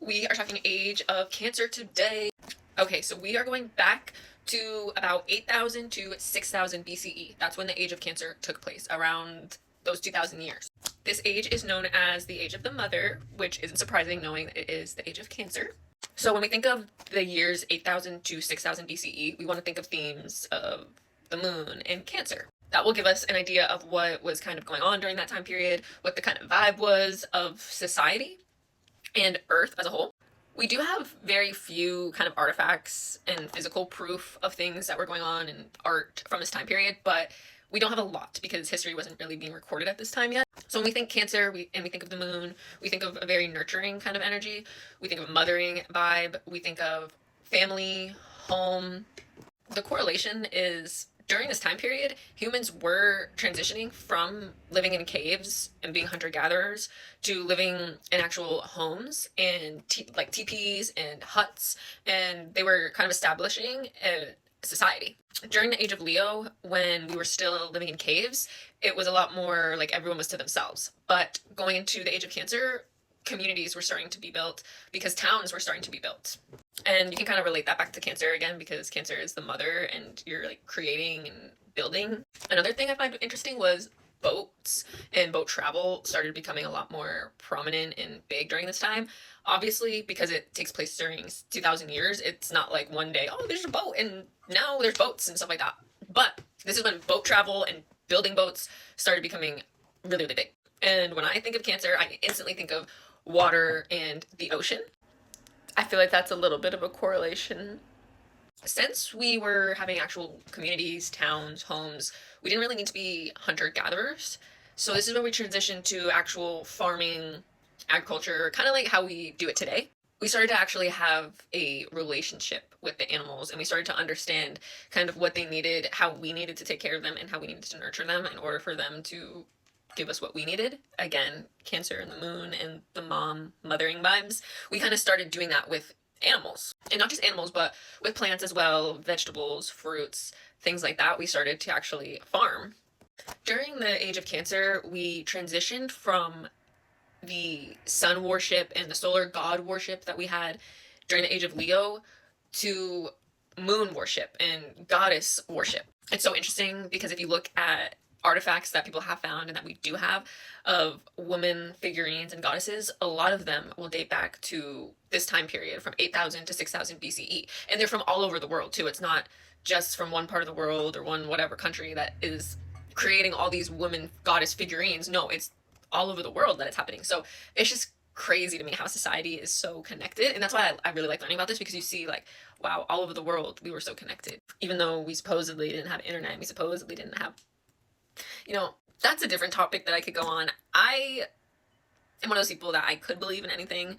We are talking age of Cancer today. Okay, so we are going back to about 8,000 to 6,000 BCE. That's when the age of Cancer took place, around those 2,000 years. This age is known as the age of the mother, which isn't surprising knowing that it is the age of Cancer. So when we think of the years 8,000 to 6,000 BCE, we want to think of themes of the moon and Cancer. That will give us an idea of what was kind of going on during that time period, what the kind of vibe was of society and Earth as a whole. We do have very few kind of artifacts and physical proof of things that were going on in art from this time period, but we don't have a lot because history wasn't really being recorded at this time yet. So when we think Cancer, we think of the moon, we think of a very nurturing kind of energy. We think of a mothering vibe. We think of family, home. The correlation is during this time period, humans were transitioning from living in caves and being hunter-gatherers to living in actual homes and like teepees and huts, and they were kind of establishing a society. During the age of Leo, when we were still living in caves, it was a lot more like everyone was to themselves. But going into the age of Cancer, communities were starting to be built because towns were starting to be built. And you can kind of relate that back to Cancer again because Cancer is the mother and you're like creating and building. Another thing I find interesting was boats and boat travel started becoming a lot more prominent and big during this time. Obviously, because it takes place during 2,000 years, it's not like one day, oh, there's a boat and now there's boats and stuff like that. But this is when boat travel and building boats started becoming really, really big. And when I think of Cancer, I instantly think of water and the ocean. I feel like that's a little bit of a correlation. Since we were having actual communities, towns, homes, we didn't really need to be hunter-gatherers. So this is when we transitioned to actual farming, agriculture, kind of like how we do it today. We started to actually have a relationship with the animals and we started to understand kind of what they needed, how we needed to take care of them, and how we needed to nurture them in order for them to give us what we needed. Again, Cancer and the moon and the mom mothering vibes. We kind of started doing that with animals, and not just animals, but with plants as well, vegetables, fruits, things like that. We started to actually farm. During the age of Cancer, we transitioned from the sun worship and the solar god worship that we had during the age of Leo to moon worship and goddess worship. It's so interesting because if you look at artifacts that people have found and that we do have of woman figurines and goddesses, a lot of them will date back to this time period from 8,000 to 6,000 BCE. And they're from all over the world too. It's not just from one part of the world or one whatever country that is creating all these woman goddess figurines. No, it's all over the world that it's happening. So it's just crazy to me how society is so connected. And that's why I really like learning about this, because you see like, wow, all over the world we were so connected. Even though we supposedly didn't have internet, we supposedly didn't have, that's a different topic that I could go on. I am one of those people that I could believe in anything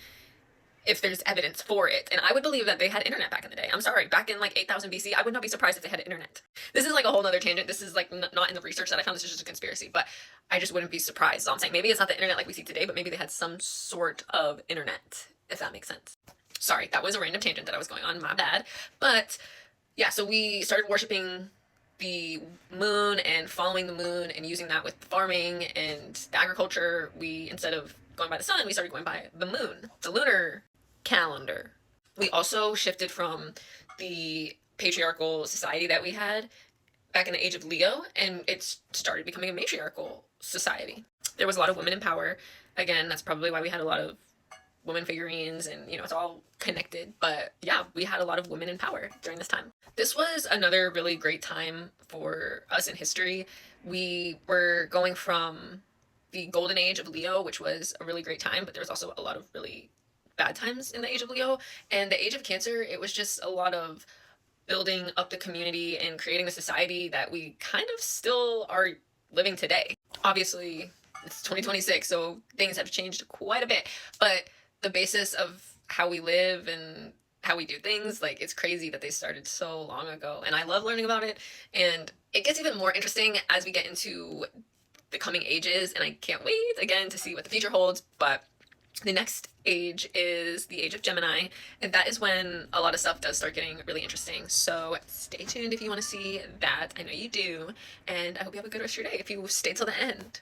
if there's evidence for it. And I would believe that they had internet back in the day. I'm sorry, back in like 8,000 BC, I would not be surprised if they had internet. This is like a whole nother tangent. This is like not in the research that I found. This is just a conspiracy, but I just wouldn't be surprised. So I'm saying maybe it's not the internet like we see today, but maybe they had some sort of internet, if that makes sense. Sorry, that was a random tangent that I was going on, my bad. But yeah, so we started worshiping the moon and following the moon and using that with farming and the agriculture. We, instead of going by the sun, we started going by the moon, the lunar calendar. We also shifted from the patriarchal society that we had back in the age of Leo, and it started becoming a matriarchal society. There was a lot of women in power. Again, that's probably why we had a lot of women figurines, and it's all connected. But yeah, we had a lot of women in power during this time. This was another really great time for us in history. We were going from the golden age of Leo, which was a really great time, but there was also a lot of really bad times in the age of Leo. And the age of Cancer, it was just a lot of building up the community and creating the society that we kind of still are living today. Obviously, it's 2026, so things have changed quite a bit, but the basis of how we live and how we do things, like, it's crazy that they started so long ago, and I love learning about it. And it gets even more interesting as we get into the coming ages, and I can't wait again to see what the future holds. But the next age is the age of Gemini, and that is when a lot of stuff does start getting really interesting. So stay tuned if you want to see that. I know you do, and I hope you have a good rest of your day if you stay till the end.